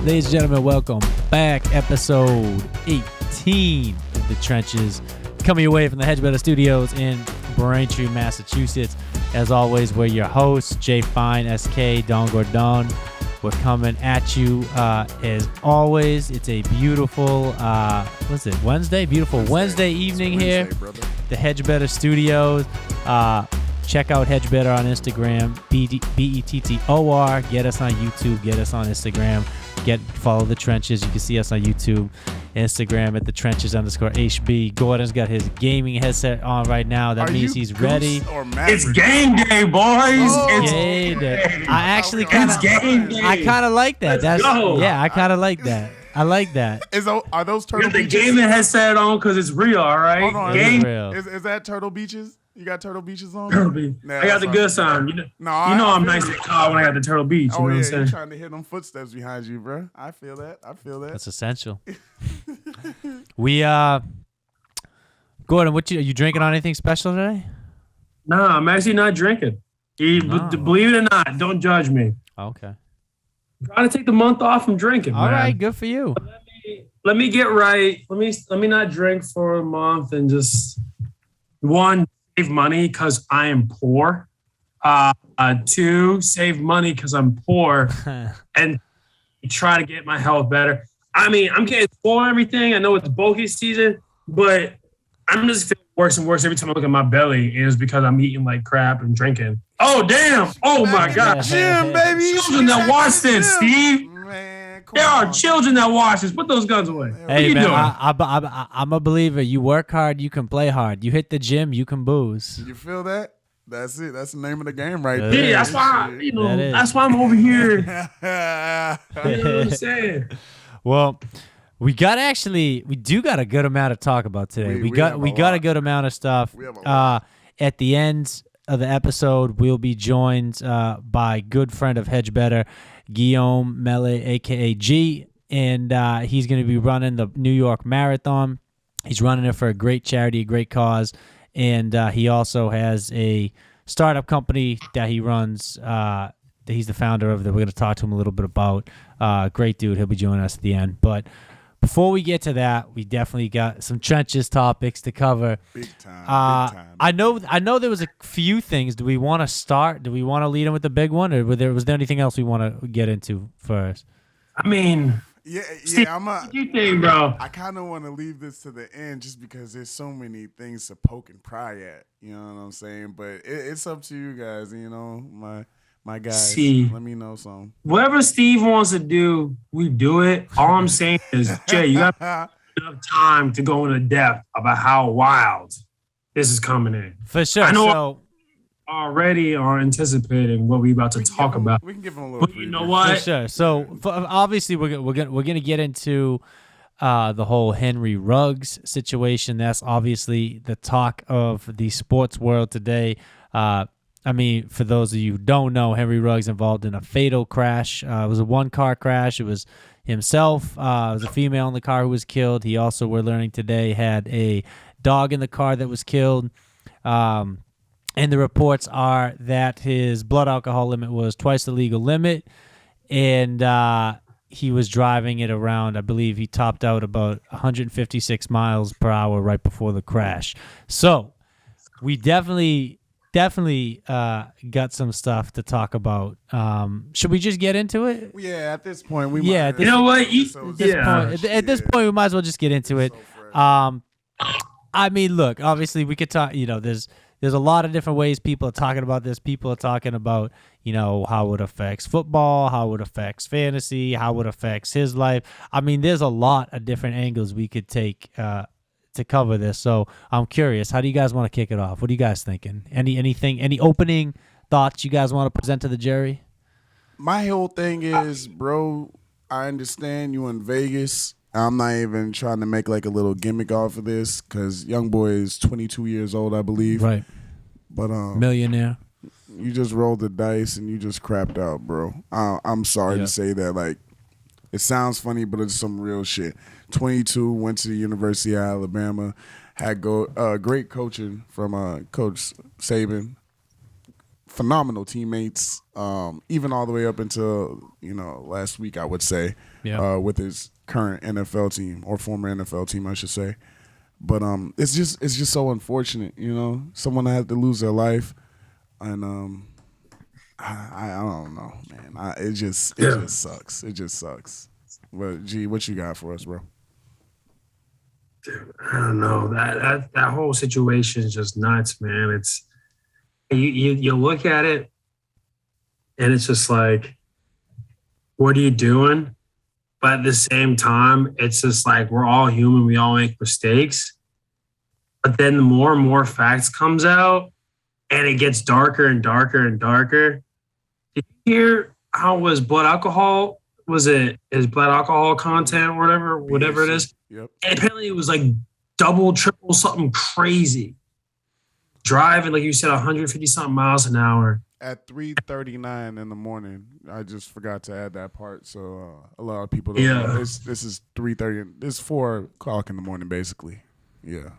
Ladies and gentlemen, welcome back. Episode 18 of The Trenches. Coming your way from the Hedgebetter Studios in Braintree, Massachusetts. As always, we're your hosts, Jay Fine, SK, Don Gordon. We're coming at you as always. It's a beautiful, Wednesday? Beautiful Wednesday evening here. Brother. The Hedgebetter Studios. Check out Hedgebetter on Instagram, Bettor. Get us on YouTube. Get us on Instagram. Follow The Trenches. You can see us on YouTube, Instagram at @TheTrenches_HB. Gordon's got his gaming headset on right now. That means he's ready. It's game day, boys. It's game day. I actually kind of, game day. I kind of like that. Let's go. Yeah, I kind of like that. I like that. Are those You Turtle got the Beaches? gaming headset on because it's real, all right? Hold on. Game. Real. Is that Turtle Beaches? You got Turtle Beaches on? Nah, I got the that's good fine. sound. You know I I'm feel nice it. and calm when I got the Turtle Beach. You know Oh what I'm yeah, saying? you're trying to hear them footsteps behind you, bro. I feel that. That's essential. We Gordon, are you drinking on anything special today? No, I'm actually not drinking. Believe it or not, don't judge me. Okay. I'm trying to take the month off from drinking, All man. right, good for you. Let me get right. Let me not drink for a month and just save money because I am poor. Two, save money because I'm poor, and try to get my health better. I mean, I'm getting full and everything. I know it's bogey season, but I'm just feeling worse and worse every time I look at my belly, and it's because I'm eating like crap and drinking. Oh damn! Oh my God! Gym, baby. Children that watch this, Steve. Man, come There are on. children that watch this. Put those guns away. What are Hey you man, doing? I'm a believer. You work hard, you can play hard. You hit the gym, you can booze. You feel that? That's it. That's the name of the game right Yeah, there. Yeah, that's why That is. that's why I'm over here. Yeah. You know what I'm saying? Well, we got a good amount to talk about today. We got a lot. good amount of stuff. We have a lot. At the end of the episode, we'll be joined by good friend of Hedgebetter, Guillaume Mele, aka G, and he's going to be running the New York Marathon. He's running it for a great charity, a great cause, and he also has a startup company that he runs. That he's the founder of. That we're going to talk to him a little bit about. Great dude. He'll be joining us at the end, but. Before we get to that, we definitely got some trenches topics to cover. Big time. I know there was a few things. Do we want to start? Do we want to lead in with the big one, or was there anything else we want to get into first? I mean, Yeah. Steve, I'm what do you think, bro? I kind of want to leave this to the end just because there's so many things to poke and pry at. You know what I'm saying? But it's up to you guys. You know, my guys. See. Let me know something. Whatever Steve wants to do, we do it. All I'm saying is, Jay, you got enough time to go into depth about how wild this is coming in. For sure. I know So already are anticipating what we're about to talk about. We can give them a little. But you know preview. what? for sure. So obviously we're gonna get into the whole Henry Ruggs situation. That's obviously the talk of the sports world today. I mean, for those of you who don't know, Henry Ruggs involved in a fatal crash. It was a one-car crash. It was himself. It was a female in the car who was killed. He also, we're learning today, had a dog in the car that was killed. And the reports are that his blood alcohol limit was twice the legal limit. And he was driving it around, I believe he topped out about 156 miles per hour right before the crash. So we definitely got some stuff to talk about. Should we just get into it? Yeah, at this point, we Yeah, might. you know what? At this point, we might as well just get into it. I mean, look, obviously we could talk, there's a lot of different ways people are talking about this. People are talking about, how it affects football, how it affects fantasy, how it affects his life. I mean, there's a lot of different angles we could take to cover this. So I'm curious, how do you guys want to kick it off? What are you guys thinking? Any opening thoughts you guys want to present to the jury? My whole thing is, bro, I understand you in Vegas. I'm not even trying to make like a little gimmick off of this because young boy is 22 years old, I believe. Right. But Millionaire. you just rolled the dice and you just crapped out, bro. I'm sorry to say that. Like, it sounds funny, but it's some real shit. 22, went to the University of Alabama, had great coaching from Coach Saban. phenomenal teammates, even all the way up until last week, I would say, with his current NFL team or former NFL team, I should say. But it's just so unfortunate, someone had to lose their life, and I don't know, man. It just sucks. It just sucks. But G, what you got for us, bro? Dude, I don't know. That whole situation is just nuts, man. It's you look at it and it's just like, what are you doing? But at the same time, it's just like we're all human. We all make mistakes. But then the more and more facts comes out and it gets darker and darker and darker. Did you hear how was blood alcohol? Was it his blood alcohol content or whatever it is? Yep. And apparently it was like double, triple, something crazy. Driving, like you said, 150 something miles an hour. At 3:39 in the morning. I just forgot to add that part. So a lot of people don't know. This is 3:30. This is 4 o'clock in the morning, basically. Yeah.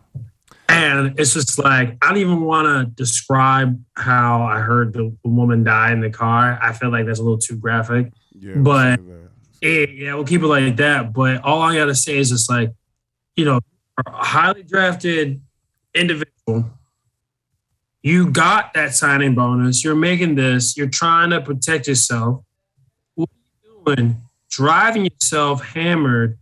And it's just like, I don't even want to describe how I heard the woman die in the car. I feel like that's a little too graphic. Yeah, but we'll keep it like that. But all I got to say is just like, a highly drafted individual, you got that signing bonus. You're making this. You're trying to protect yourself. What are you doing? Driving yourself hammered.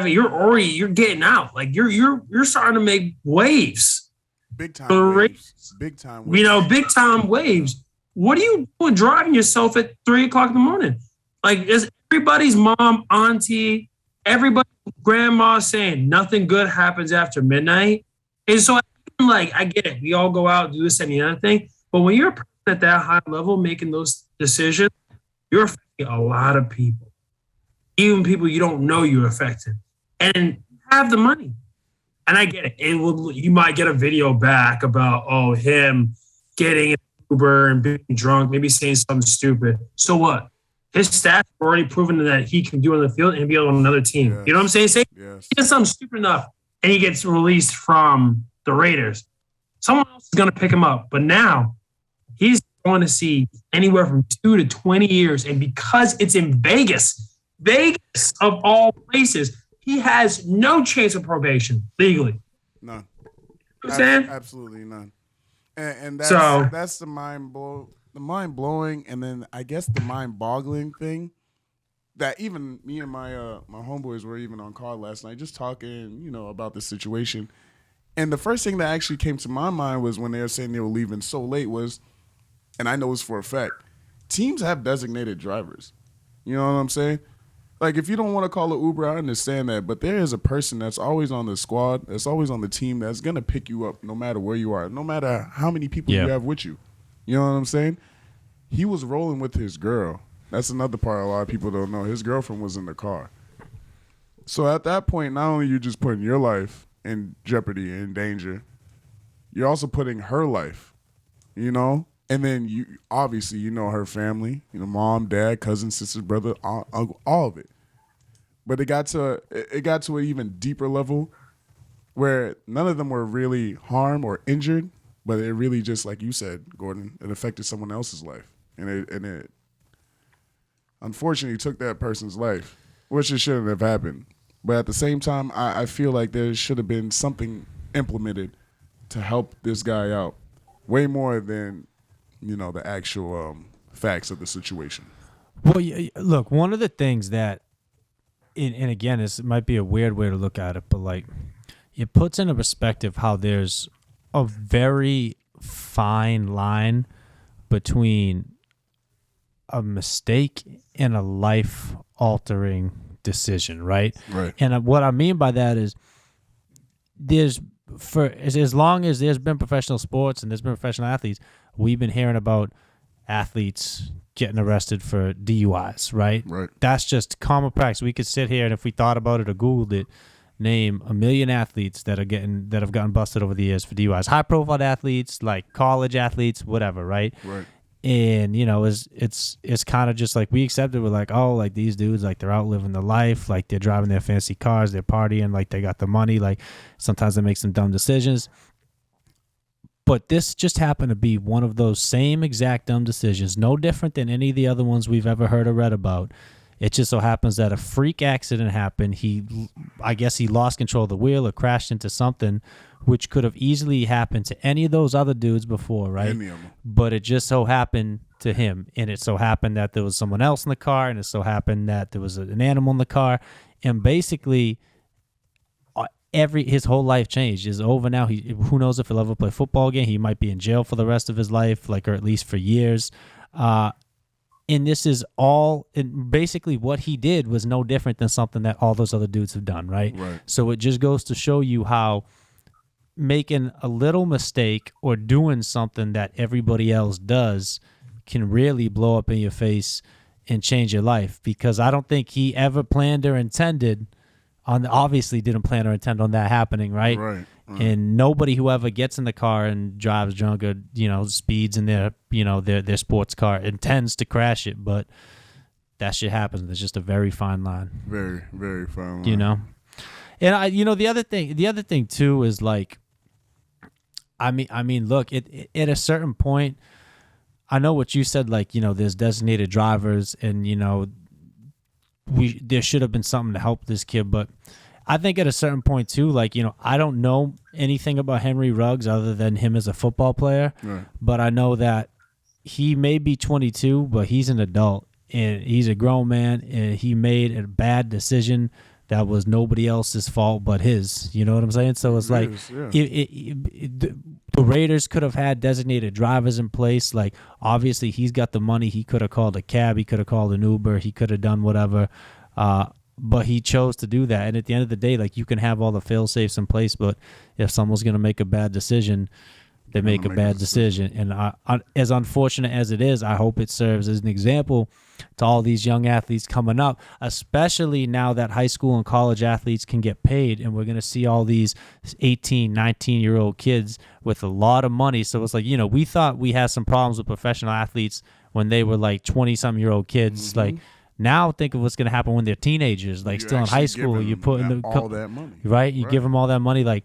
You're getting out. Like you're starting to make waves. Big time waves. Big time waves. Big time waves. What are you doing driving yourself at 3 o'clock in the morning? Like, is everybody's mom, auntie, everybody's grandma saying nothing good happens after midnight? And so, like, I get it. We all go out, do this and the other thing. But when you're at that high level making those decisions, you're affecting a lot of people. Even people you don't know you're affected. And you have the money. And I get it. You might get a video back about, him getting Uber and being drunk, maybe saying something stupid. So what? His stats have already proven that he can do on the field and be on another team. Yes. You know what I'm saying? Say yes. He does something stupid enough and he gets released from the Raiders. Someone else is going to pick him up. But now he's going to see anywhere from 2 to 20 years. And because it's in Vegas of all places, he has no chance of probation legally. None. You know what I'm saying? Absolutely none. And that's the mind blowing, and then I guess the mind boggling thing that even me and my homeboys were even on call last night, just talking, about the situation. And the first thing that actually came to my mind was when they were saying they were leaving so late was, and I know this for a fact, teams have designated drivers. You know what I'm saying? Like, if you don't want to call an Uber, I understand that. But there is a person that's always on the squad, that's always on the team, that's going to pick you up no matter where you are, no matter how many people you have with you. You know what I'm saying? He was rolling with his girl. That's another part a lot of people don't know. His girlfriend was in the car. So at that point, not only are you just putting your life in jeopardy, in danger, you're also putting her life, And then you obviously her family, mom, dad, cousin, sister, brother, all of it. But it got to an even deeper level where none of them were really harmed or injured, but it really just, like you said, Gordon, it affected someone else's life, and it unfortunately took that person's life, which it shouldn't have happened. But at the same time, I feel like there should have been something implemented to help this guy out, way more than the actual facts of the situation. Well, look, one of the things that, and again, it might be a weird way to look at it, but like it puts into perspective how there's a very fine line between a mistake and a life-altering decision, right? Right. And what I mean by that is as long as there's been professional sports and there's been professional athletes, we've been hearing about athletes getting arrested for DUIs, right? Right. That's just common practice. We could sit here and if we thought about it or Googled it, name a million athletes that have gotten busted over the years for DUIs. High-profile athletes, like college athletes, whatever, right? Right. And it's kind of just like we accepted. We're like, oh, like these dudes, like they're out living their life, like they're driving their fancy cars, they're partying, like they got the money. Like sometimes they make some dumb decisions. But this just happened to be one of those same exact dumb decisions, no different than any of the other ones we've ever heard or read about. It just so happens that a freak accident happened. I guess he lost control of the wheel or crashed into something, which could have easily happened to any of those other dudes before, right? Any of them. But it just so happened to him, and it so happened that there was someone else in the car, and it so happened that there was an animal in the car, and basically his whole life changed. It's over now. Who knows if he'll ever play football again? He might be in jail for the rest of his life, or at least for years. And this is all, and basically what he did was no different than something that all those other dudes have done, right? So it just goes to show you how making a little mistake or doing something that everybody else does can really blow up in your face and change your life, because I don't think he ever planned or intended obviously didn't plan or intend on that happening, right? Right. And nobody who ever gets in the car and drives drunk or, speeds in their sports car intends to crash it, but that shit happens. There's just a very fine line. Very, very fine line. And the other thing too is like, I mean, look, at a certain point, I know what you said, like, there's designated drivers and, there should have been something to help this kid, but I think at a certain point too, like, I don't know anything about Henry Ruggs other than him as a football player, right. But I know that he may be 22, but he's an adult and he's a grown man, and he made a bad decision that was nobody else's fault but his. You know what I'm saying? So it's like the Raiders could have had designated drivers in place. Like, obviously, he's got the money. He could have called a cab. He could have called an Uber. He could have done whatever. But he chose to do that. And at the end of the day, like, you can have all the fail-safes in place, but if someone's going to make a bad decision, they make a bad decision. And as unfortunate as it is, I hope it serves as an example to all these young athletes coming up, especially now that high school and college athletes can get paid, and we're going to see all these 18, 19-year-old kids with a lot of money. So it's like, we thought we had some problems with professional athletes when they were like 20-some-year-old kids. Mm-hmm. Like, now think of what's going to happen when they're teenagers, like still in high school. You put in all that money, right? You give them all that money. Like,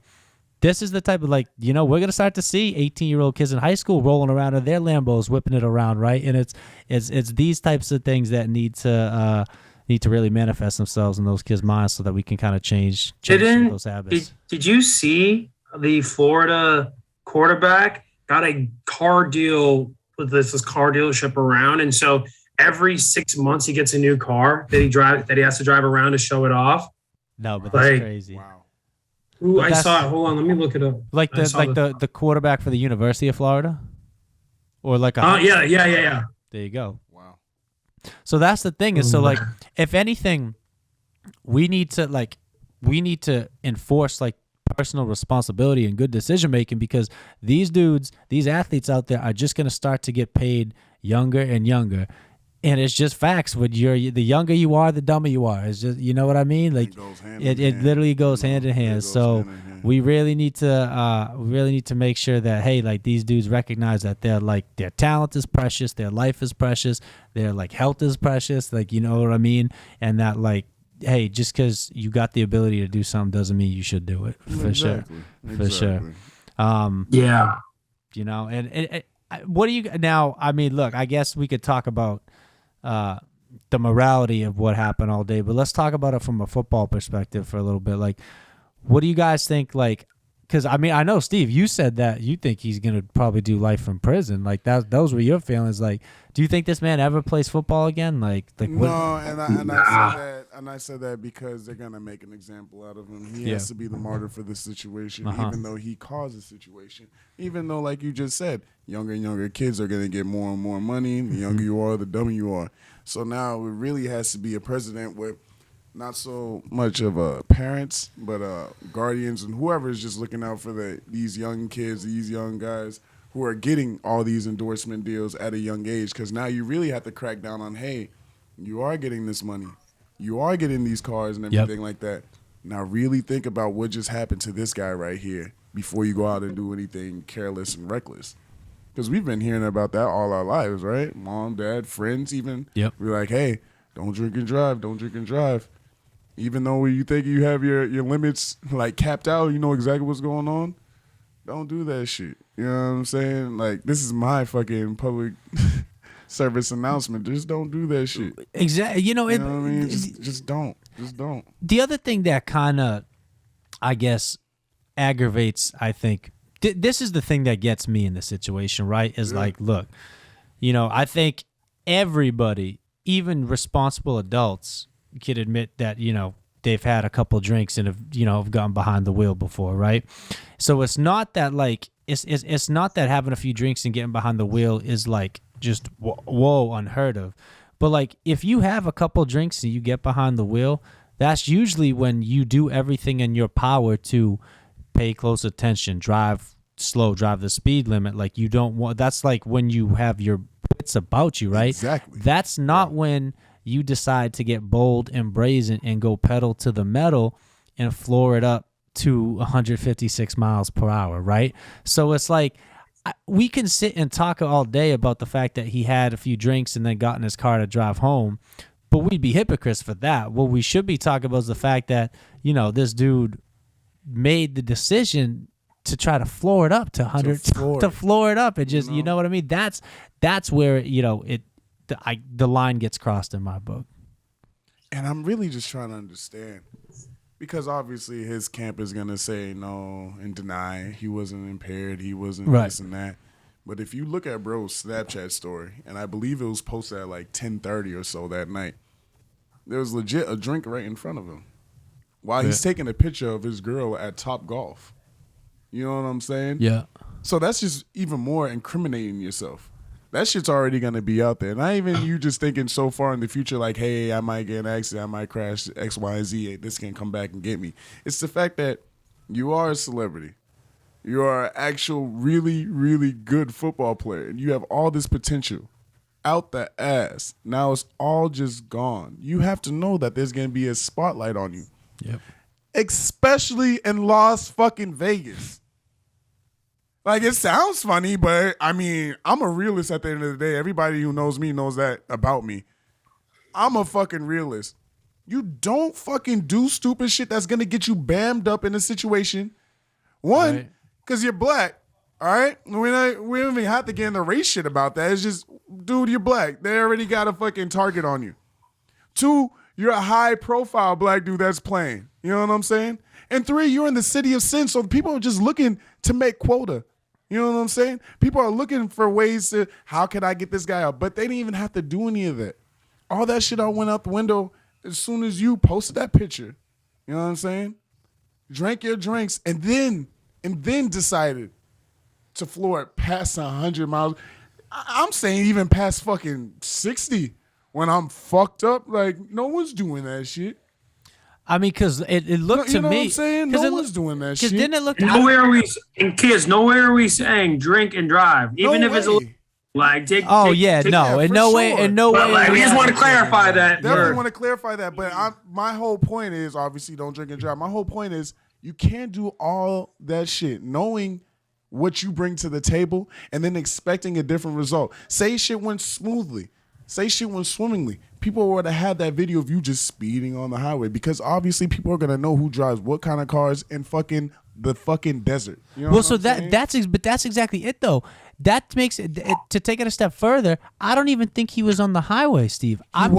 this is the type of, like, we're going to start to see 18-year-old kids in high school rolling around in their Lambos, whipping it around, right? And it's these types of things that need to really manifest themselves in those kids' minds so that we can kind of change some of those habits. Did you see the Florida quarterback got a car deal with this car dealership around, and so every 6 months he gets a new car that he has to drive around to show it off? No, but that's crazy. Wow. Ooh, I saw it. Hold on, let me look it up. Like the quarterback for the University of Florida, or like yeah. There you go. Wow. So that's the thing is, so like, if anything, we need to enforce like personal responsibility and good decision making, because these athletes out there are just going to start to get paid younger and younger. And it's just facts. When the younger you are, the dumber you are. It's just, you know what I mean? Like, it literally goes hand in hand. So we really need to make sure that, hey, like, these dudes recognize that their talent is precious, their life is precious, their like health is precious. Like, you know what I mean? And that, like, hey, just because you got the ability to do something doesn't mean you should do it. For sure. Yeah. And what do you now? I mean, look, I guess we could talk about the morality of what happened all day, but let's talk about it from a football perspective for a little bit. Like, what do you guys think? Like, because I mean, I know, Steve, you said that you think he's gonna probably do life in prison. Like, those were your feelings. Like, do you think this man ever plays football again? Like no, and I said that because they're gonna make an example out of him. He has to be the martyr for this situation, even though he caused the situation. Even though, like you just said, younger and younger kids are gonna get more and more money. The younger you are, the dumber you are. So now it really has to be a president with not so much of parents, but guardians and whoever is just looking out for these young kids, these young guys who are getting all these endorsement deals at a young age. Because now you really have to crack down on, hey, you are getting this money. You are getting these cars and everything like that. Now really think about what just happened to this guy right here before you go out and do anything careless and reckless. Because we've been hearing about that all our lives, right? Mom, dad, friends even. We're like, hey, don't drink and drive. Don't drink and drive. Even though you think you have your limits like capped out, you know exactly what's going on. Don't do that shit. You know what I'm saying? Like, this is my fucking public service announcement. Just don't do that shit. Exactly. You know what I mean? Just don't. Just don't. The other thing that kind of, I guess, aggravates, I think, this is the thing that gets me in the situation, right? Is like, look, I think everybody, even responsible adults, could admit that, they've had a couple drinks and have gone behind the wheel before, right? So it's not that like it's not that having a few drinks and getting behind the wheel is like just whoa unheard of. But like if you have a couple drinks and you get behind the wheel, that's usually when you do everything in your power to pay close attention, drive slow, drive the speed limit. Like you don't want. That's like when you have your wits about you, right? Exactly. That's not when you decide to get bold and brazen and go pedal to the metal and floor it up to 156 miles per hour, right? So it's like we can sit and talk all day about the fact that he had a few drinks and then got in his car to drive home, but we'd be hypocrites for that. What we should be talking about is the fact that, this dude made the decision to try to floor it up to 100, to floor it up. And just, you know what I mean? That's where, the line gets crossed in my book. And I'm really just trying to understand, because obviously his camp is going to say no and deny he wasn't impaired, he wasn't this and that. But if you look at bro's Snapchat story, and I believe it was posted at like 10:30 or so that night, there was legit a drink right in front of him while he's taking a picture of his girl at Top Golf. You know what I'm saying? Yeah. So that's just even more incriminating yourself. That shit's already going to be out there. Not even you just thinking so far in the future like, hey, I might get an accident, I might crash X, Y, and Z. This can come back and get me. It's the fact that you are a celebrity. You are an actual really, really good football player. And you have all this potential out the ass. Now it's all just gone. You have to know that there's going to be a spotlight on you. Yep. Especially in Las fucking Vegas. Like, it sounds funny, but, I mean, I'm a realist at the end of the day. Everybody who knows me knows that about me. I'm a fucking realist. You don't fucking do stupid shit that's going to get you bammed up in a situation. One, because you're black, all right? We don't even have to get in the race shit about that. It's just, dude, you're black. They already got a fucking target on you. Two, you're a high-profile black dude that's playing. You know what I'm saying? And three, you're in the city of sin, so people are just looking to make quota. You know what I'm saying? People are looking for ways to, how can I get this guy out? But they didn't even have to do any of that. All that shit all went out the window as soon as you posted that picture. You know what I'm saying? Drank your drinks and then decided to floor it past 100 miles. I'm saying even past fucking 60 when I'm fucked up. Like, no one's doing that shit. I mean, because it looked to me. You know what I'm saying? No one's doing that shit. Didn't it look nowhere are we saying drink and drive, even if it's a like take. Oh take, yeah, take, no, in no way, in no way. Like, we just want to clarify that. Definitely want to clarify that. But my whole point is, obviously, don't drink and drive. My whole point is, you can't do all that shit knowing what you bring to the table and then expecting a different result. Say shit went smoothly. Say shit went swimmingly. People would have had that video of you just speeding on the highway, because obviously people are gonna know who drives what kind of cars in the fucking desert. You know well, so that's exactly it though. That makes it to take it a step further. I don't even think he was on the highway, Steve. I'm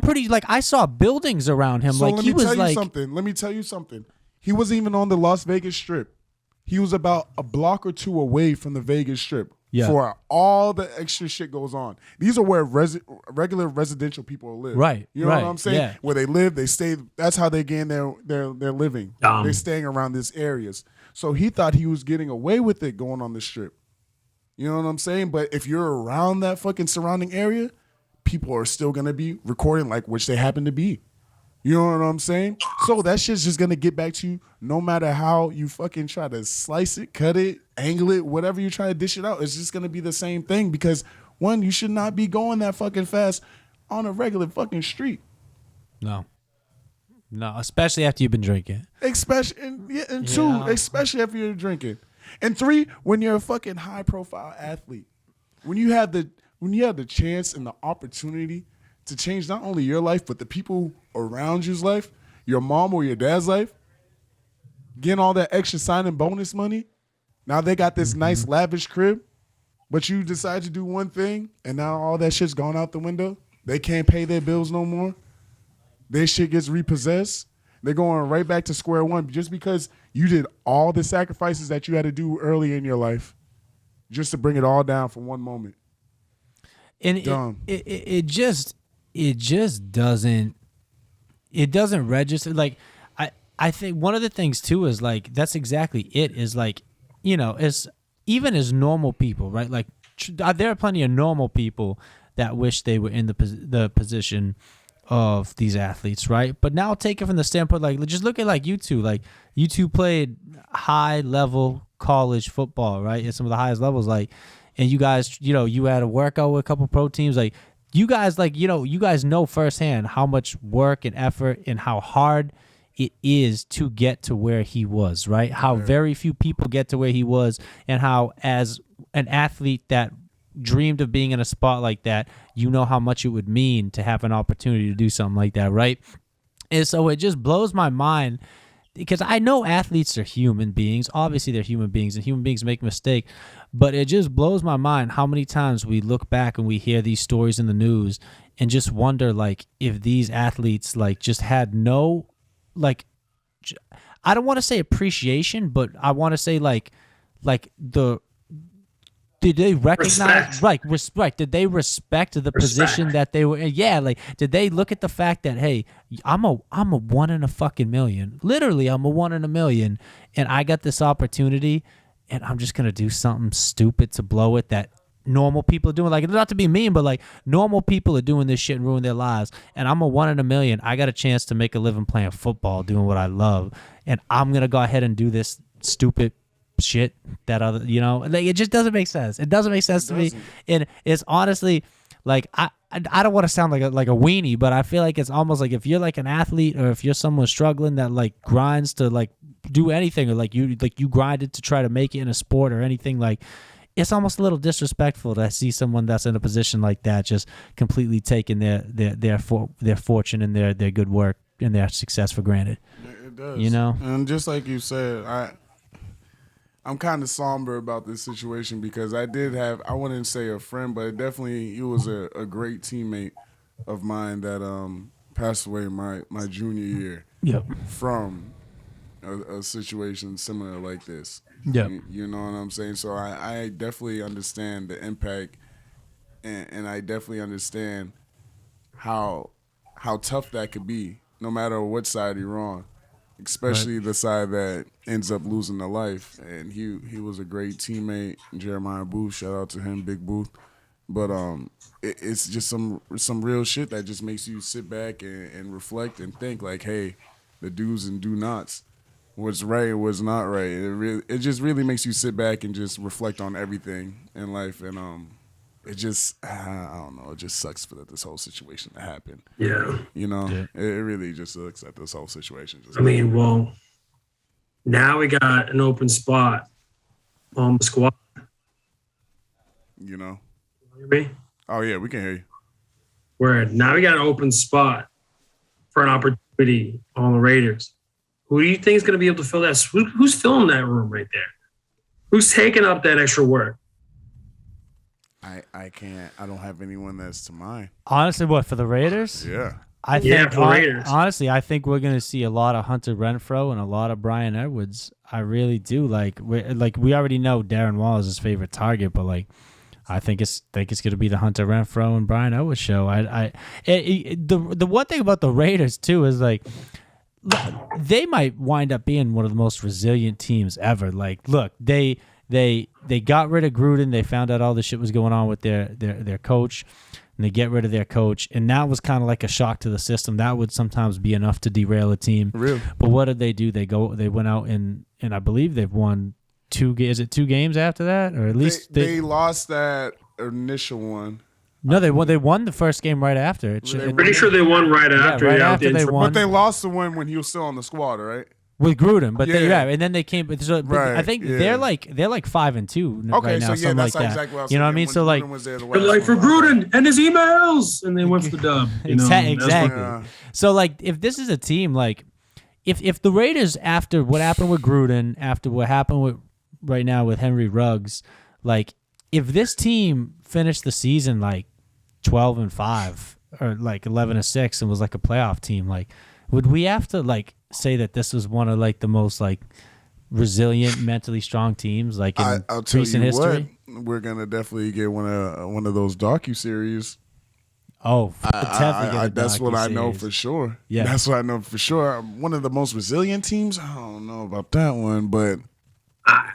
pretty like I saw buildings around him. So like he was like. Let me tell you something. He wasn't even on the Las Vegas Strip. He was about a block or two away from the Vegas Strip. Yeah. For all the extra shit goes on. These are where regular residential people live. Right. You know what I'm saying? Yeah. Where they live, they stay. That's how they gain their living. They're staying around these areas. So he thought he was getting away with it going on the Strip. You know what I'm saying? But if you're around that fucking surrounding area, people are still going to be recording, like, which they happen to be. You know what I'm saying? So that shit's just going to get back to you no matter how you fucking try to slice it, cut it, angle it, whatever you try to dish it out. It's just going to be the same thing, because, one, you should not be going that fucking fast on a regular fucking street. No, especially after you've been drinking. And two, especially after you're drinking. And three, when you're a fucking high-profile athlete. When you have the chance and the opportunity to change not only your life, but the people around you's life, your mom or your dad's life, getting all that extra signing bonus money, Now they got this nice lavish crib, but you decide to do one thing, and now all that shit's gone out the window. They can't pay their bills no more. Their shit gets repossessed. They're going right back to square one just because you did all the sacrifices that you had to do early in your life just to bring it all down for one moment. And it just doesn't register. Like I think one of the things too is like that's exactly it. Is like, you know, as even as normal people, right? Like there are plenty of normal people that wish they were in the position of these athletes, right? But now take it from the standpoint, like just look at like you two. Like you two played high level college football, right? At some of the highest levels, like, and you guys, you know, you had a workout with a couple pro teams, like you guys, like, you know, you guys know firsthand how much work and effort and how hard it is to get to where he was, right? How very few people get to where he was, and how as an athlete that dreamed of being in a spot like that, you know how much it would mean to have an opportunity to do something like that, right? And so it just blows my mind because I know athletes are human beings. Obviously, they're human beings, and human beings make mistakes. But it just blows my mind how many times we look back and we hear these stories in the news and just wonder, like, if these athletes, like, just had no, like, I don't want to say appreciation, but I want to say, like the, did they recognize respect? Did they respect the position that they were in? Yeah, like did they look at the fact that, hey, I'm a one in a fucking million. Literally, I'm a one in a million, and I got this opportunity, and I'm just gonna do something stupid to blow it that normal people are doing. Like, not to be mean, but like normal people are doing this shit and ruin their lives, and I'm a one in a million. I got a chance to make a living playing football, doing what I love, and I'm gonna go ahead and do this stupid shit that other, you know, like it just doesn't make sense. It doesn't make sense to me, and it's honestly like I don't want to sound like a weenie, but I feel like it's almost like if you're like an athlete or if you're someone struggling that like grinds to like do anything, or like you grinded to try to make it in a sport or anything, like it's almost a little disrespectful to see someone that's in a position like that just completely taking their fortune and their good work and their success for granted. It does, you know. And just like you said, I'm kind of somber about this situation because I did have, I wouldn't say a friend, but definitely he was a great teammate of mine that passed away my junior year. Yep. From a situation similar like this. Yep. You know what I'm saying? So I definitely understand the impact, and I definitely understand how tough that could be, no matter what side you're on. Especially the side that ends up losing their life. And he was a great teammate, Jeremiah Booth. Shout out to him, Big Booth. But it's just some real shit that just makes you sit back and reflect and think like, hey, the do's and do nots. What's right and what's not right. It just really makes you sit back and just reflect on everything in life. And it just, I don't know, it just sucks for this whole situation to happen. Yeah. You know, it really just sucks that this whole situation just well, now we got an open spot on the squad. You know? You hear me? Oh, yeah, we can hear you. Where now we got an open spot for an opportunity on the Raiders. Who do you think is going to be able to fill that? Who's filling that room right there? Who's taking up that extra work? I can't. I don't have anyone that's to mind. Honestly, what, for the Raiders? Yeah. I think for Raiders. Honestly, I think we're gonna see a lot of Hunter Renfrow and a lot of Brian Edwards. I really do. Like we already know Darren Waller is his favorite target, but like I think it's gonna be the Hunter Renfrow and Brian Edwards show. The one thing about the Raiders too is like they might wind up being one of the most resilient teams ever. Like, look, they got rid of Gruden. They found out all the shit was going on with their coach, and they get rid of their coach. And that was kind of like a shock to the system. That would sometimes be enough to derail a team. Really? But what did they do? They went out and I believe they've won two games after that, or at least they lost that initial one. No, they won the first game right after. Pretty sure they won right after. Right after they won. But they lost the one when he was still on the squad, right? With Gruden, but and then they came. But right, I think they're like 5-2 okay, right now. So yeah, something that's like exactly that. what I was You know what I thinking mean? when So like, Gruden was there, they're like for Gruden and his emails, and they went for the dub. Exactly. So like, if this is a team like, if the Raiders, after what happened with Gruden, after what happened right now with Henry Ruggs. Like, if this team finished the season like 12-5 or like 11-6 and was like a playoff team, like, would we have to like say that this was one of like the most like resilient, mentally strong teams like in I'll tell recent you history? What, we're gonna definitely get one of those docu-series. Oh, definitely get a that's what I know docu-series. for sure. Yeah. That's what I know for sure. One of the most resilient teams. I don't know about that one, but I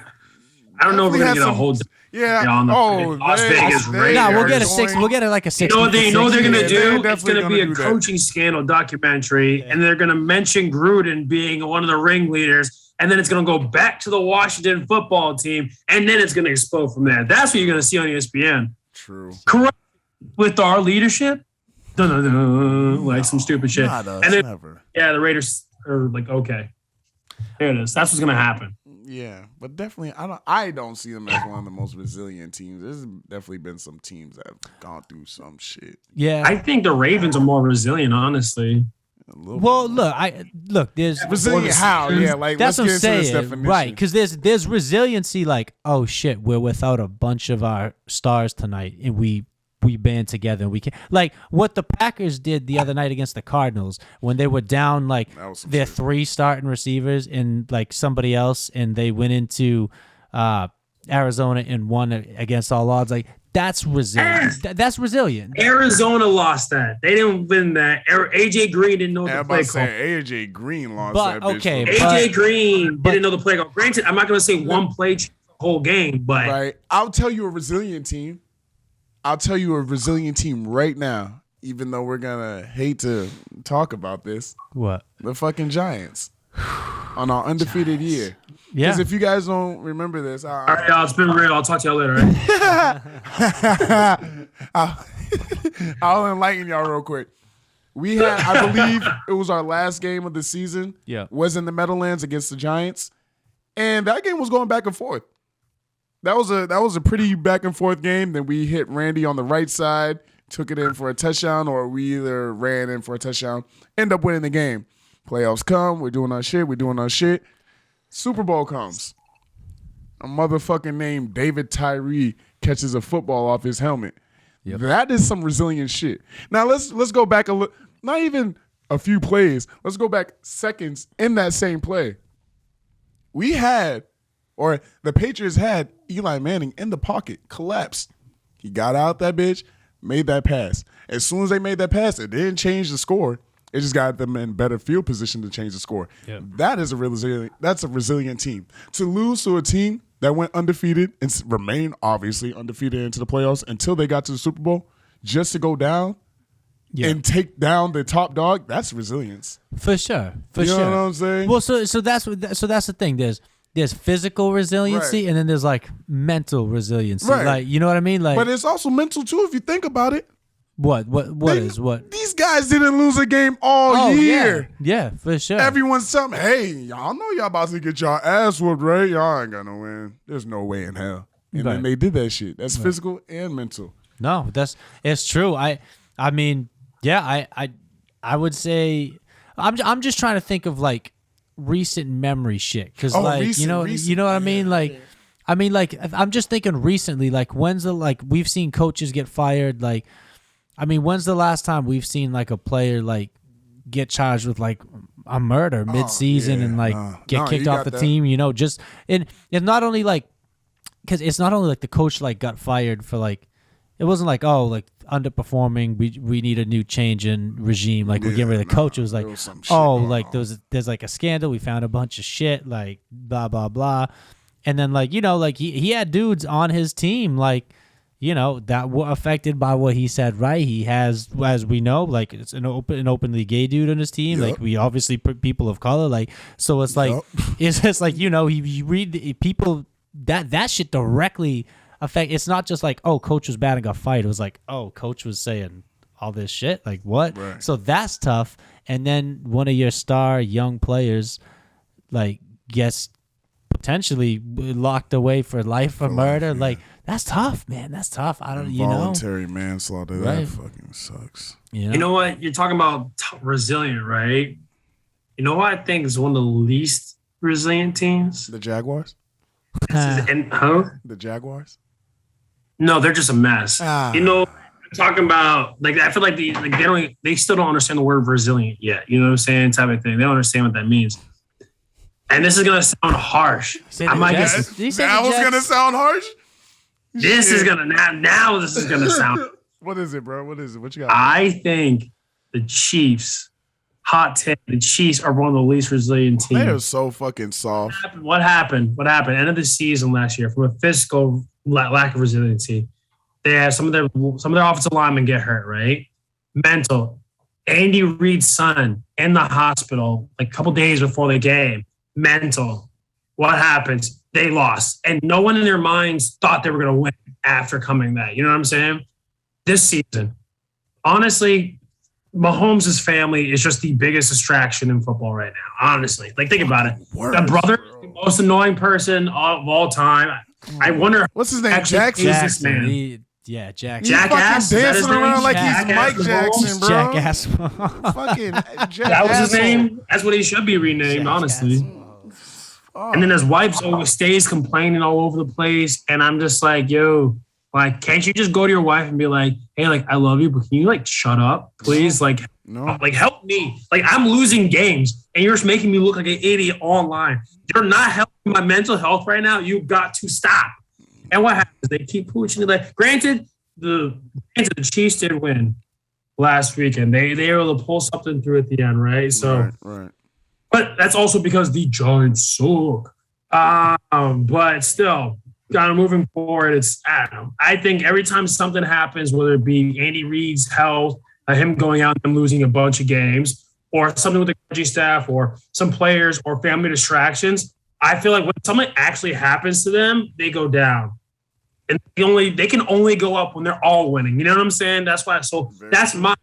don't know if we're gonna get a whole. Yeah. On the Las Vegas Raiders. No, we'll get a 6. We'll get it like a 6. You know what they're gonna Yeah, do? they're It's gonna definitely be a gonna do that. coaching scandal documentary, and they're gonna mention Gruden being one of the ringleaders, and then it's gonna go back to the Washington football team, and then it's gonna explode from there. That's what you're gonna see on ESPN. True. Correct. With our leadership, like some stupid shit. Not us, and then, never. yeah, the Raiders are like, okay, there it is. That's what's gonna happen. Yeah, but definitely, I don't see them as one of the most resilient teams. There's definitely been some teams that have gone through some shit. Yeah. I think the Ravens are more resilient, honestly. Well, look, there's resilient. How? Yeah, like that's what I'm let's get into this saying, definition. right? Because there's resiliency. Like, oh shit, we're without a bunch of our stars tonight, and we band together. And we can like what the Packers did the other night against the Cardinals when they were down like their 3 starting receivers and like somebody else, and they went into Arizona and won against all odds. Like, that's resilient. That's resilient. Arizona lost that. They didn't win that. AJ Green didn't know the play call. AJ Green lost But, that bitch. okay, AJ Green didn't know the play call. Granted, I'm not going to say one play the whole game, but right. I'll tell you a resilient team. I'll tell you a resilient team right now, even though we're going to hate to talk about this. What? The fucking Giants on our undefeated year. Yeah. Because if you guys don't remember this, all right, y'all, it's been real. I'll talk to y'all later. Right? I'll enlighten y'all real quick. We had, I believe it was our last game of the season. Yeah. Was in the Meadowlands against the Giants. And that game was going back and forth. That was a pretty back and forth game. Then we hit Randy on the right side, took it in for a touchdown, or we either ran in for a touchdown, end up winning the game. Playoffs come, we're doing our shit. Super Bowl comes. A motherfucking named David Tyree catches a football off his helmet. Yep. That is some resilient shit. Now let's go back a little, not even a few plays. Let's go back seconds in that same play. We had, or the Patriots had Eli Manning in the pocket, collapsed. He got out that bitch, made that pass. As soon as they made that pass, it didn't change the score. It just got them in better field position to change the score. Yep. That's a resilient team. To lose to a team that went undefeated and remained obviously undefeated into the playoffs until they got to the Super Bowl, just to go down and take down the top dog, that's resilience. For sure. You know what I'm saying? Well, so that's the thing. There's physical resiliency, and then there's like mental resiliency. Right. Like, you know what I mean? Like, but it's also mental too if you think about it. What is what? These guys didn't lose a game all year. Yeah, for sure. Everyone's telling me, hey, y'all know y'all about to get y'all ass whooped, right? Y'all ain't gonna win. There's no way in hell. And then they did that shit. That's physical and mental. No, it's true. I mean, yeah, I would say I'm just trying to think of like recent memory shit, because you know what I mean. Like, I mean, like I'm just thinking recently. Like, we've seen coaches get fired. Like, I mean, when's the last time we've seen like a player like get charged with like a murder mid-season and like get kicked off the team? You know, just it's not only like, because it's not only like the coach like got fired for like, it wasn't like, oh, like underperforming, we need a new change in regime, like we're getting rid of the coach. It was like, like there's like a scandal, we found a bunch of shit, like blah blah blah, and then like, you know, like he had dudes on his team like, you know, that were affected by what he said, right? He has, as we know, like it's an openly gay dude on his team. Like, we obviously put people of color, like, so it's like it's just like, you know, you read people that shit directly affect. It's not just like, oh, coach was bad and got fired. It was like, oh, coach was saying all this shit. Like, what? Right. So that's tough. And then one of your star young players like gets potentially locked away for life for murder. Yeah. Like, that's tough, man. That's tough. I don't, you know. Voluntary manslaughter. Right. That fucking sucks. You know what? You're talking about resilient, right? You know what I think is one of the least resilient teams? The Jaguars? The Jaguars? No, they're just a mess. You know, I'm talking about like I feel like they still don't understand the word resilient yet. You know what I'm saying? Type of thing. They don't understand what that means. And this is gonna sound harsh. I might get that was gonna sound harsh. This is gonna This is gonna sound. What is it, bro? What is it? What you got? I think the Chiefs. Hot take. The Chiefs are one of the least resilient teams. They are so fucking soft. What happened? End of the season last year from a physical lack of resiliency. They had some of their offensive linemen get hurt, right? Mental. Andy Reid's son in the hospital like a couple days before the game. Mental. What happens? They lost. And no one in their minds thought they were going to win after coming back. You know what I'm saying? This season, honestly, Mahomes' family is just the biggest distraction in football right now. Honestly, like think about it. The brother is the most annoying person of all time. I wonder what's his name. Jackson. This man. Jackson. Jackass. He's dancing around like he's Mike Jackson, bro. Jackass. Fucking Jackass. That was his name. That's what he should be renamed, honestly. And then his wife always stays complaining all over the place, and I'm just like, yo. Like, can't you just go to your wife and be like, hey, like, I love you, but can you, like, shut up, please? Like, like, help me. Like, I'm losing games, and you're just making me look like an idiot online. You're not helping my mental health right now. You've got to stop. And what happens? They keep pushing it. Like, granted, the Chiefs did win last weekend. They were able to pull something through at the end, right? So, right. But that's also because the Giants suck. But still. Kind of moving forward, I don't know. I think every time something happens, whether it be Andy Reid's health, him going out and losing a bunch of games, or something with the coaching staff, or some players, or family distractions, I feel like when something actually happens to them, they go down, and they can only go up when they're all winning. You know what I'm saying? That's why. So that's my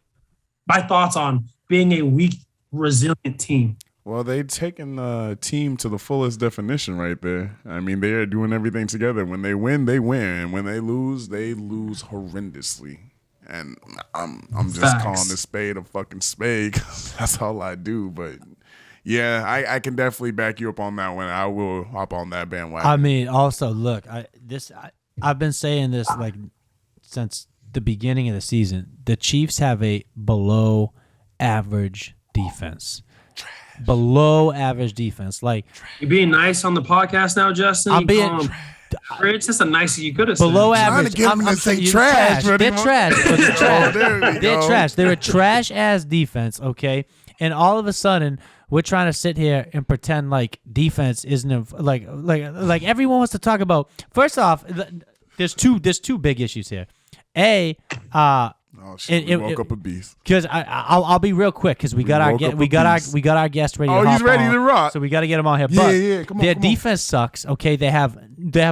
thoughts on being a weak, resilient team. Well, they've taken the team to the fullest definition right there. I mean, they are doing everything together. When they win, they win. When they lose horrendously. And I'm just calling this spade a fucking spade. That's all I do. But yeah, I can definitely back you up on that one. I will hop on that bandwagon. I mean, also look, I've been saying this like since the beginning of the season. The Chiefs have a below average defense. Below average defense. Like, you being nice on the podcast now, Justin? I'm being it's just a nice you could have below said. average. I'm to say trash. They're trash. They're trash. They're trash. They're a trash ass defense, okay? And all of a sudden, we're trying to sit here and pretend like defense isn't like everyone wants to talk about. First off, there's two big issues here. Oh shit! We woke up a beast. Because I'll be real quick because we got our guest ready. Oh, to he's ready to rock. So we got to get him on here. Yeah. Come on. Their defense sucks. Okay, they have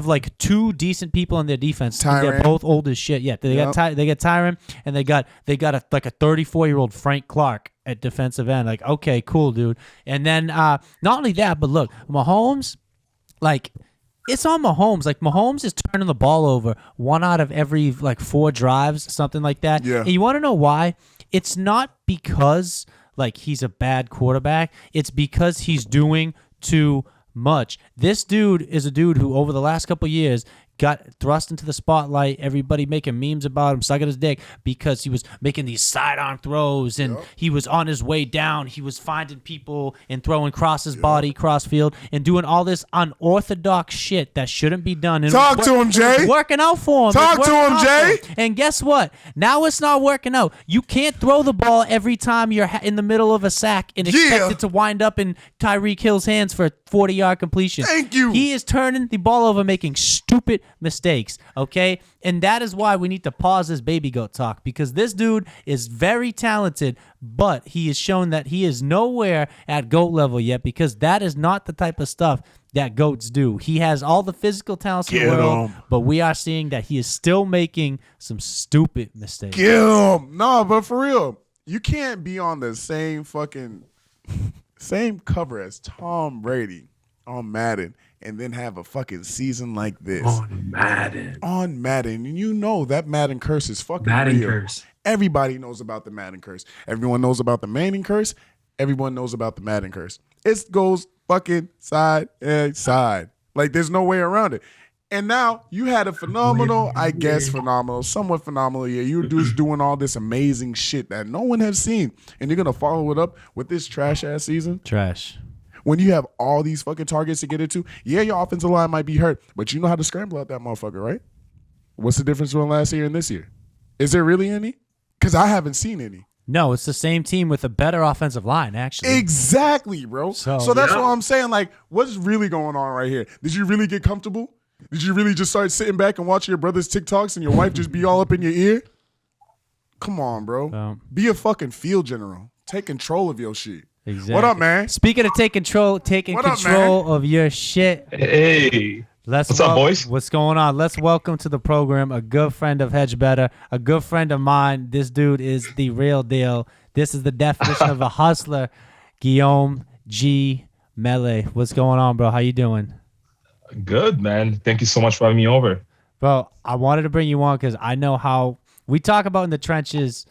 like two decent people in their defense. They're both old as shit. Yeah, they got Tyron and they got a 34-year-old Frank Clark at defensive end. Like, okay, cool, dude. And then not only that, but look, Mahomes, like. It's on Mahomes. Like, Mahomes is turning the ball over 1 out of every, 4 drives, something like that. Yeah. And you want to know why? It's not because, he's a bad quarterback. It's because he's doing too much. This dude is a dude who, over the last couple of years, got thrust into the spotlight, everybody making memes about him, sucking his dick, because he was making these sidearm throws, and he was on his way down. He was finding people and throwing cross his body, cross field, and doing all this unorthodox shit that shouldn't be done. And Talk to him, Jay. It's working out for him. Talk to him, Jay. And guess what? Now it's not working out. You can't throw the ball every time you're in the middle of a sack and expect it to wind up in Tyreek Hill's hands for a 40-yard completion. Thank you. He is turning the ball over, making stupid mistakes, okay? And that is why we need to pause this baby goat talk, because this dude is very talented, but he has shown that he is nowhere at GOAT level yet, because that is not the type of stuff that GOATs do. He has all the physical talents in the world, but we are seeing that he is still making some stupid mistakes. Get him. No, but for real, you can't be on the same cover as Tom Brady on Madden and then have a fucking season like this. On Madden. And you know that Madden curse is fucking Madden real. curse. Everybody knows about the Madden curse. Everyone knows about the Manning curse. Everyone knows about the Madden curse. It goes fucking side and side. Like, there's no way around it. And now you had a phenomenal, somewhat phenomenal year. You were just doing all this amazing shit that no one has seen. And you're going to follow it up with this trash-ass season? Trash. When you have all these fucking targets to get into, yeah, your offensive line might be hurt, but you know how to scramble out that motherfucker, right? What's the difference between last year and this year? Is there really any? Because I haven't seen any. No, it's the same team with a better offensive line, actually. Exactly, bro. So that's what I'm saying. Like, what's really going on right here? Did you really get comfortable? Did you really just start sitting back and watching your brother's TikToks and your wife just be all up in your ear? Come on, bro. Be a fucking field general. Take control of your shit. Exactly. What up, man? Speaking of taking control of your shit. Hey. What's up, boys? What's going on? Let's welcome to the program a good friend of Hedge Better, a good friend of mine. This dude is the real deal. This is the definition of a hustler. Guillaume G. Mele. What's going on, bro? How you doing? Good, man. Thank you so much for having me over. Bro, I wanted to bring you on because I know how we talk about in the trenches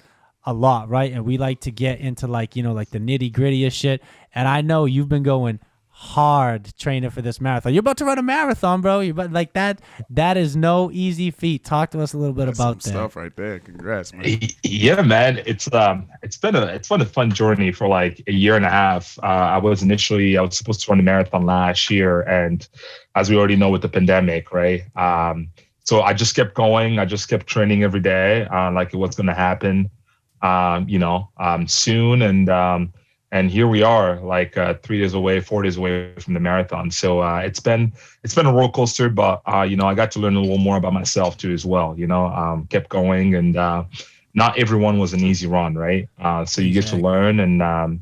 a lot, right? And we like to get into like the nitty gritty of shit. And I know you've been going hard training for this marathon. You're about to run a marathon, bro. You're about, like that is no easy feat. Talk to us a little bit about that stuff right there. Congrats, man. Yeah, man. It's been a fun journey for like a year and a half. I was supposed to run the marathon last year, and as we already know with the pandemic, right? So I just kept going. I just kept training every day, like what's going to happen, soon. And here we are, like 4 days away from the marathon. So it's been a roller coaster, but I got to learn a little more about myself too as well. Kept going, and not everyone was an easy run, right? So you get to learn, and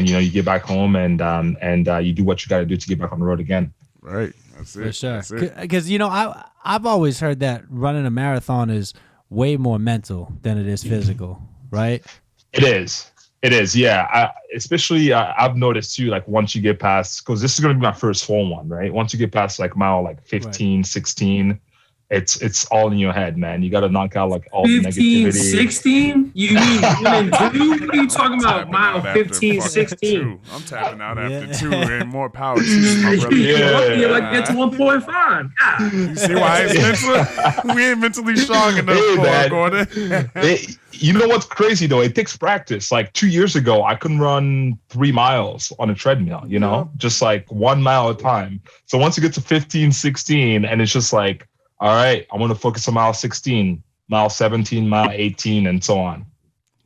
you get back home, and you do what you got to do to get back on the road again. Right, that's it. For sure. Because I've always heard that running a marathon is way more mental than it is physical, right? It is, yeah. Especially I've noticed too, like once you get past, because this is going to be my first full one, right? Once you get past like mile 15, 16, it's all in your head, man. You got to knock out like all 15, the negativity. 16? You mean 1 and 2? What are you talking about? Mile 15, 16. I'm tapping out after 2 and more power to you, my brother. Yeah, like get to 1.5. Yeah. You see why it's we ain't mentally strong enough for it, Gordon. You know what's crazy though? It takes practice. Like 2 years ago, I couldn't run 3 miles on a treadmill, just like 1 mile at a time. So once you get to 15, 16, and it's just like, all right, I want to focus on mile 16, mile 17, mile 18, and so on.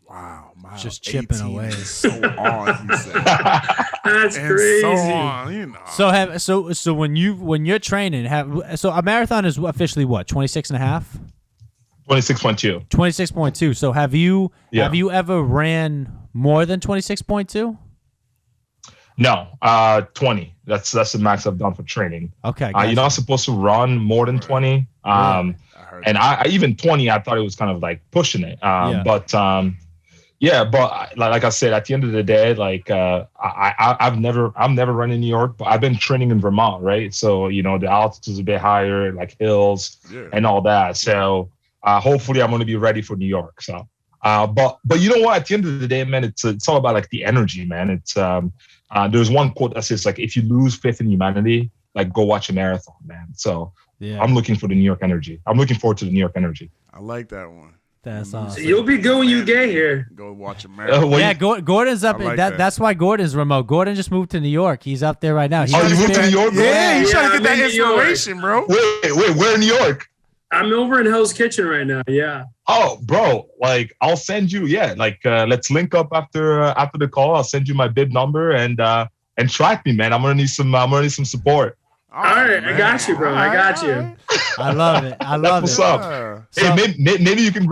Wow, mile just chipping away. So on, he said. That's and crazy. So on, So when you're training, so a marathon is officially what, 26 and a half? 26.2. 26.2. So have you ever ran more than 26.2? No, 20. That's the max I've done for training. Okay. Gotcha. You're not supposed to run more than 20. I even 20, I thought it was kind of like pushing it. But like I said, at the end of the day, like I've never run in New York, but I've been training in Vermont, right? So the altitude is a bit higher, like hills and all that. So hopefully I'm going to be ready for New York. So, but you know what? At the end of the day, man, it's all about like the energy, man. It's there's one quote that says like, if you lose faith in humanity, like go watch a marathon, man. So I'm looking for the New York energy. I'm looking forward to the New York energy. I like that one. That's awesome. You'll be good when you get here. Go watch a marathon. Gordon's up. That's why Gordon's remote. Gordon just moved to New York. He's up there right now. You moved to New York? Yeah, he's trying to get that inspiration, bro. Wait, where in New York? I'm over in Hell's Kitchen right now. Yeah. Oh, bro, like I'll send you. Yeah, like let's link up after the call. I'll send you my bid number and track me, man. I'm gonna need some support. All right, I got you, bro. I got you. I love it. I love That's what's up. Hey, maybe you can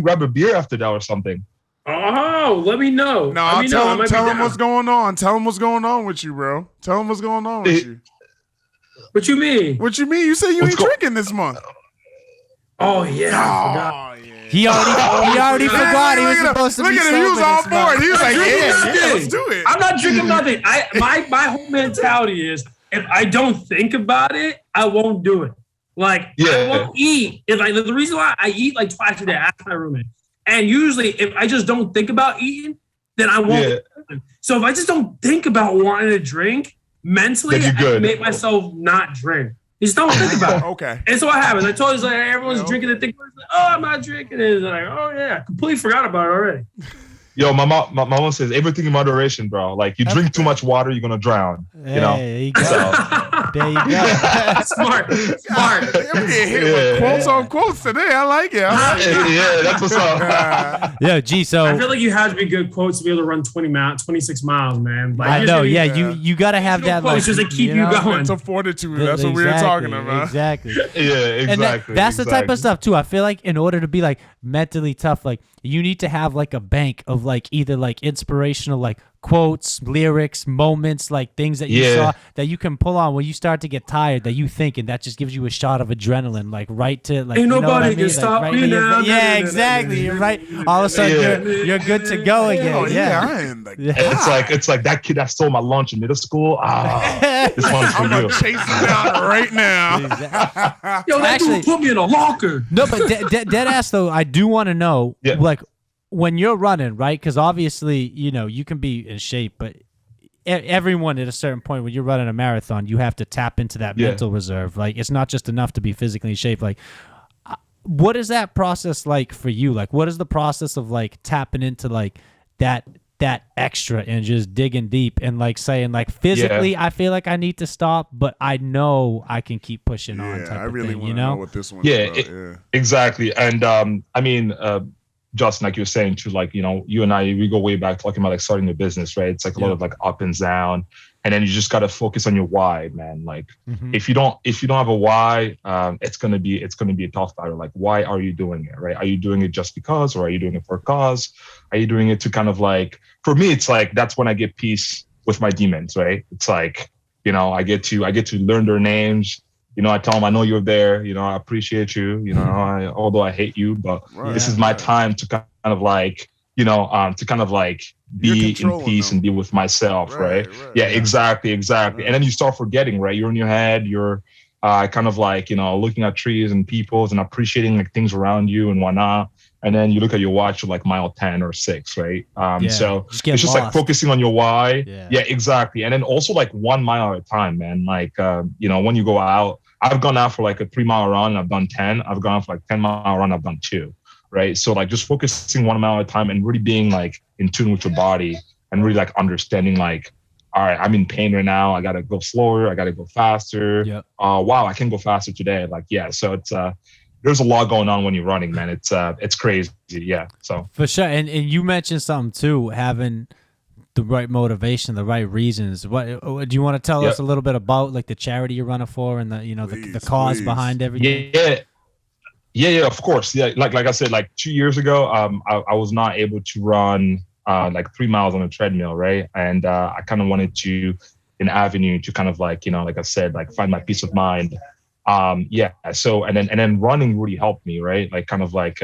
grab a beer after that or something. Oh, let me know. No, tell him what's going on. Tell him what's going on with you, bro. Tell him what's going on with you. What you mean? What you mean? You said you ain't drinking this month. Oh yeah. Oh, yeah. He already forgot he was supposed to be sober. Look at him. He was on board. He was like, yeah, let's do it. I'm not drinking nothing. My whole mentality is if I don't think about it, I won't do it. Like I won't eat. If the reason why I eat like twice a day, ask my roommate. And usually if I just don't think about eating, then I won't. Yeah. So if I just don't think about wanting to drink, mentally, I can make myself not drink. Just don't think about it. Okay. And so what happens? I told you, like, everyone's drinking the thing. Like, oh, I'm not drinking it. And like, oh yeah, I completely forgot about it already. Yo, my mom says everything in moderation, bro. Like you drink too much water, you're gonna drown. Hey, you know. There you go. There you go. Smart. I'm getting hit with quotes on quotes today. I like it. Yeah, that's what's up. Yeah, gee, so I feel like you have to be good quotes to be able to run 26 miles, man. Like, I know. Yeah, you got to have that. Quotes just to keep you going. Mental fortitude. That's what we were talking about. Exactly. Yeah, exactly. And that's the type of stuff too. I feel like in order to be like mentally tough, like you need to have like a bank of like either like inspirational like quotes, lyrics, moments, like things that you saw that you can pull on when you start to get tired that you think, and that just gives you a shot of adrenaline, like right to like. Ain't you know nobody what I mean? can stop right me now. Yeah, exactly. You're right. All of a sudden you're good to go again. Oh, yeah. I am like, it's like that kid that stole my lunch in middle school. This one's for I'm you. gonna chase him down right now. Yo, that dude put me in a locker. No, but dead ass though, I do want to know, like, when you're running, right? Because obviously, you know, you can be in shape, but everyone at a certain point when you're running a marathon, you have to tap into that mental reserve. Like, it's not just enough to be physically in shape. Like, what is that process like for you? Like, what is the process of like tapping into like that extra and just digging deep and like saying like physically, I feel like I need to stop, but I know I can keep pushing on. Type I really want to know what this one. Exactly. And I mean, Justin, like you were saying too, like, you know, you and I, we go way back talking about like starting a business, right? It's like a lot of like up and down, and then you just got to focus on your why, man. Like if you don't have a why, it's going to be a tough battle. Like, why are you doing it? Right. Are you doing it just because, or are you doing it for a cause? Are you doing it to kind of like, for me, it's like, that's when I get peace with my demons, right? It's like, you know, I get to learn their names. You know, I tell them, I know you're there. You know, I appreciate you. You know, although I hate you, but this is my time to kind of like, you know, to kind of like be in peace and be with myself, right? Yeah, exactly. And then you start forgetting, right? You're in your head. You're kind of like, you know, looking at trees and peoples and appreciating like things around you and whatnot. And then you look at your watch, you're like mile 10 or 6, right? So it's just like focusing on your why. Yeah, exactly. And then also like 1 mile at a time, man. Like, you know, when you go out, I've gone out for like a 3-mile run, I've done 10. I've gone out for like 10-mile run, I've done 2, right? So like just focusing 1 mile at a time and really being like in tune with your body and really like understanding like, all right, I'm in pain right now. I got to go slower. I got to go faster. Wow, I can go faster today. Like, so it's, there's a lot going on when you're running, man. It's crazy. Yeah. So for sure. And you mentioned something too, having the right motivation, the right reasons. What do you want to tell us a little bit about like the charity you're running for and the, you know, the cause behind everything? Yeah, of course. Yeah. Like I said, like 2 years ago, I was not able to run like 3 miles on a treadmill. Right. And I kind of wanted to an avenue to kind of like, you know, like I said, like find my peace of mind. So, and then running really helped me, right? Like kind of like,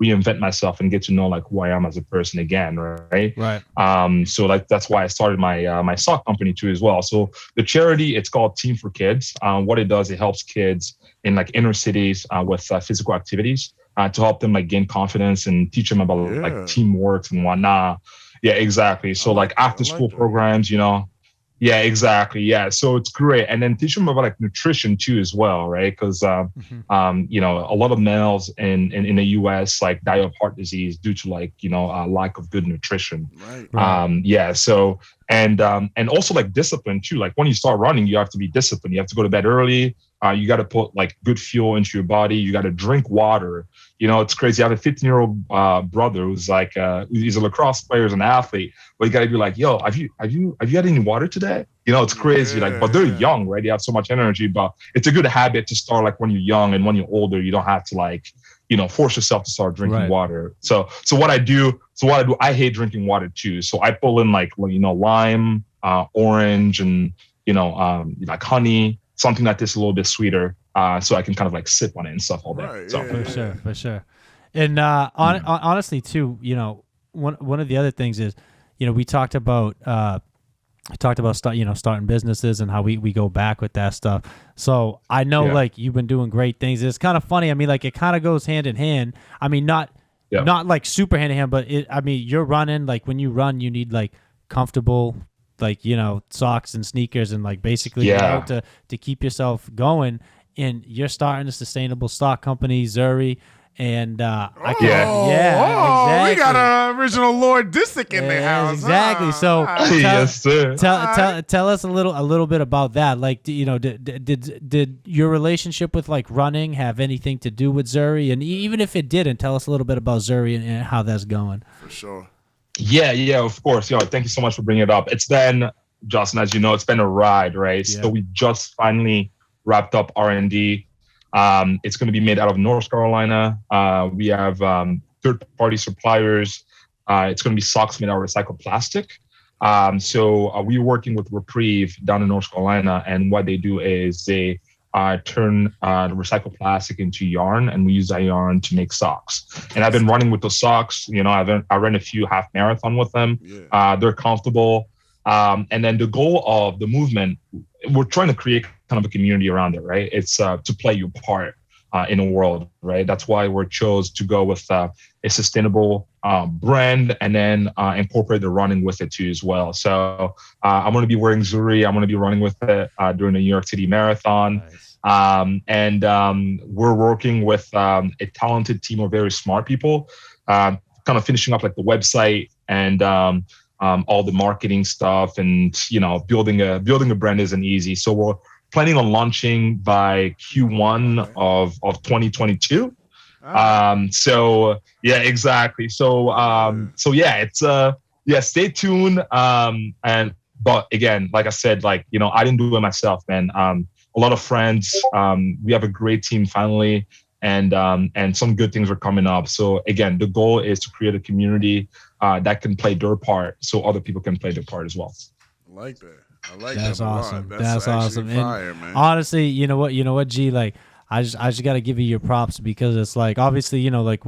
reinvent myself and get to know like who I am as a person again, right? So like that's why I started my sock company too as well. So the charity, it's called Team for Kids. What it does, it helps kids in like inner cities with physical activities to help them like gain confidence and teach them about like teamwork and whatnot. Yeah, exactly. So like after school programs, you know. Yeah, exactly. Yeah. So it's great. And then teach them about like nutrition too as well, right? Because, you know, a lot of males in the US like die of heart disease due to like, you know, lack of good nutrition. So, and also like discipline too. Like when you start running, you have to be disciplined. You have to go to bed early. You got to put like good fuel into your body. You got to drink water. You know, it's crazy. I have a 15-year-old brother who's like, he's a lacrosse player, he's an athlete, but you got to be like, yo, have you had any water today? You know, it's crazy. Like, but they're young, right? They have so much energy, but it's a good habit to start like when you're young, and when you're older, you don't have to like, you know, force yourself to start drinking water. So what I do, I hate drinking water too. So I pull in like, you know, lime, orange, and, you know, like honey, something like this a little bit sweeter, so I can kind of like sip on it and stuff all day. For sure. And honestly too, you know, one of the other things is, you know, we talked about starting businesses and how we go back with that stuff. So I know like you've been doing great things. It's kind of funny. I mean, like it kind of goes hand in hand. I mean, not like super hand in hand, but I mean, you're running, like when you run, you need like comfortable like, you know, socks and sneakers and like basically you know, to keep yourself going. And you're starting a sustainable stock company, Zuri. And exactly. We got an original Lord Disick in the house. Exactly. So yes, sir. Tell us a little bit about that. Like, you know, did your relationship with like running have anything to do with Zuri? And even if it didn't, tell us a little bit about Zuri and how that's going. For sure. Yeah, of course. Yo, thank you so much for bringing it up. It's been, Justin, as you know, it's been a ride, right? Yeah. So we just finally wrapped up R&D. It's going to be made out of North Carolina. We have third-party suppliers. It's going to be socks made out of recycled plastic. So we're working with Reprieve down in North Carolina, and what they do is they turn recycled plastic into yarn, and we use that yarn to make socks. And I've been running with those socks. You know, I ran a few half marathon with them. Yeah. They're comfortable. And then the goal of the movement, we're trying to create kind of a community around it, right? It's to play your part in the world, right? That's why we chose to go with a sustainable brand and then incorporate the running with it too as well. So I'm going to be wearing Zuri. I'm going to be running with it during the New York City Marathon. Nice. And we're working with a talented team of very smart people, kind of finishing up like the website and all the marketing stuff, and you know, building a brand isn't easy. So we're planning on launching by Q1 of 2022. So yeah, exactly. So it's stay tuned. But again, like I said, like, you know, I didn't do it myself, man. A lot of friends. We have a great team finally, and some good things are coming up. So again, the goal is to create a community that can play their part, so other people can play their part as well. I like that. That's awesome. That's awesome. Fire, man. Honestly, you know what, G, like I just got to give you your props, because it's like, obviously, you know, like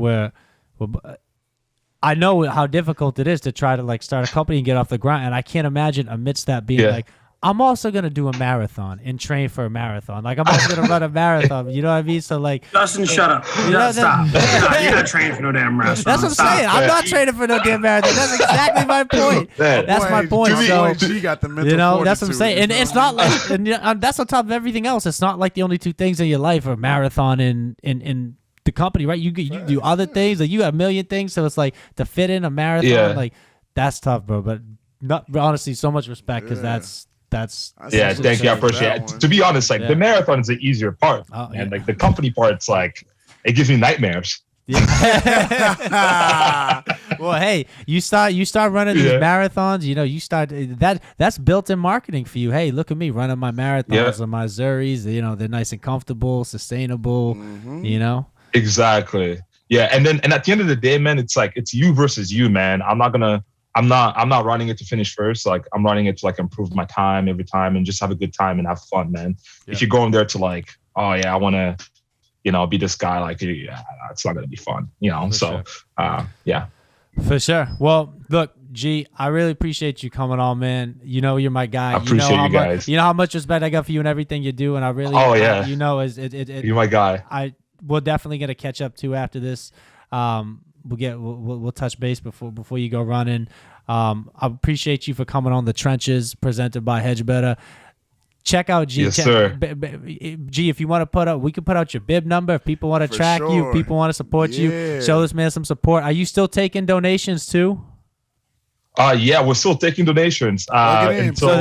I know how difficult it is to try to like start a company and get off the ground, and I can't imagine amidst that being like, I'm also going to do a marathon and train for a marathon. Like, I'm also going to run a marathon. You know what I mean? So, like... Justin, shut up. You know, stop. You're not training for no damn marathon. That's what I'm saying. I'm not training for no damn marathon. That's exactly my point. That's my point. So, she got the mental, you know, that's what I'm saying. And it's not like... And that's on top of everything else. It's not like the only two things in your life are marathon and the company, right? You do other things. Like, you got a million things. So, it's like, to fit in a marathon, like, that's tough, bro. But honestly, so much respect, because that's thank you. I appreciate it. To be honest, like the marathon is the easier part, and like the company part's like, it gives me nightmares. Well, hey, you start running these marathons. You know, you start that's built-in marketing for you. Hey, look at me running my marathons and my Zuris. You know, they're nice and comfortable, sustainable. Mm-hmm. You know, exactly. Yeah, and at the end of the day, man, it's like, it's you versus you, man. I'm not running it to finish first. Like, I'm running it to like improve my time every time and just have a good time and have fun, man. Yeah. If you're going there to like, oh yeah, I want to, you know, be this guy, like, yeah, it's not going to be fun, you know? Yeah. For sure. Well, look, G, I really appreciate you coming on, man. You know, you're my guy. I appreciate you guys. You know how much respect I got for you and everything you do. And I really, you know, you're my guy. We're definitely going to catch up too after this. We'll touch base before you go running. I appreciate you for coming on The Trenches, presented by Hedge Better. Check out G. Yes, sir. G, if you want to we can put out your bib number. If people want to track you, if people want to support you, show this man some support. Are you still taking donations too? Yeah, we're still taking donations until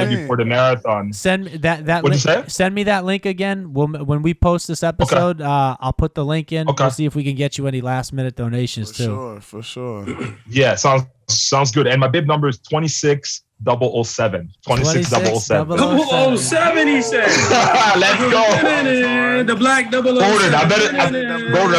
before the marathon. Send that link. Send me that link again. When we post this episode, I'll put the link in. We'll see if we can get you any last minute donations too. For sure. Yeah, sounds good. And my bib number is 26007. 26007. 007, he said. Let's go. The black 007. I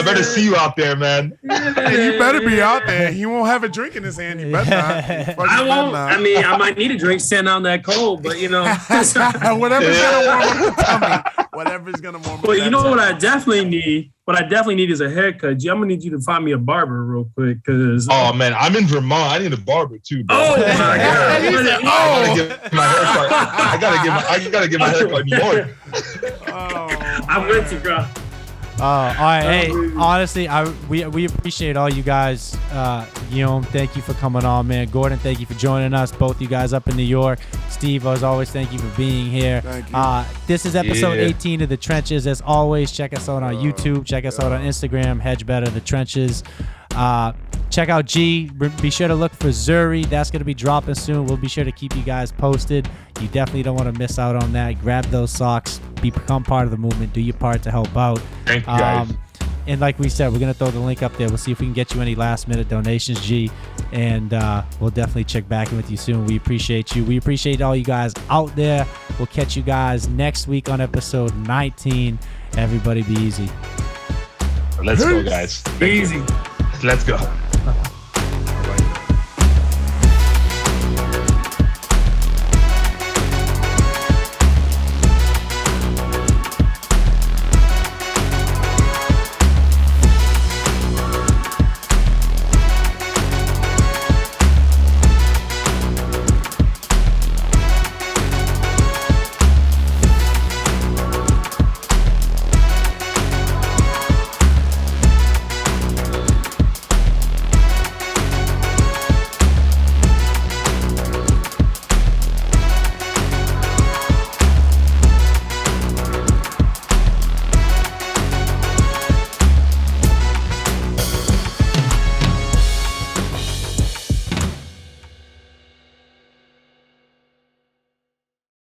better see you out there, man. Hey, you better be out there. He won't have a drink in his hand. You better not. I won't. I mean, I might need a drink standing out in that cold, but you know. Whatever's gonna warm up the tummy. Whatever's gonna warm up. Well, you know what I definitely need? What I definitely need is a haircut. G, I'm gonna need you to find me a barber real quick, cause. Oh man, I'm in Vermont. I need a barber too, bro. Oh my god! I gotta get my haircut in New York. I'm with you, bro. All right. Hey, honestly, we appreciate all you guys. Thank you for coming on, man. Gordon, thank you for joining us. Both you guys up in New York. Steve, as always, thank you for being here. Thank you. This is episode 18 of The Trenches. As always, check us out on YouTube. Check us out on Instagram. Hedge Better The Trenches. Check out G. Be sure to look for Zuri. That's going to be dropping soon. We'll be sure to keep you guys posted. You definitely don't want to miss out on that. Grab those socks. Become part of the movement. Do your part to help out. Thank you, guys. And like we said, we're going to throw the link up there. We'll see if we can get you any last-minute donations, G. And we'll definitely check back in with you soon. We appreciate you. We appreciate all you guys out there. We'll catch you guys next week on episode 19. Everybody be easy. Let's go, guys. Easy. Let's go.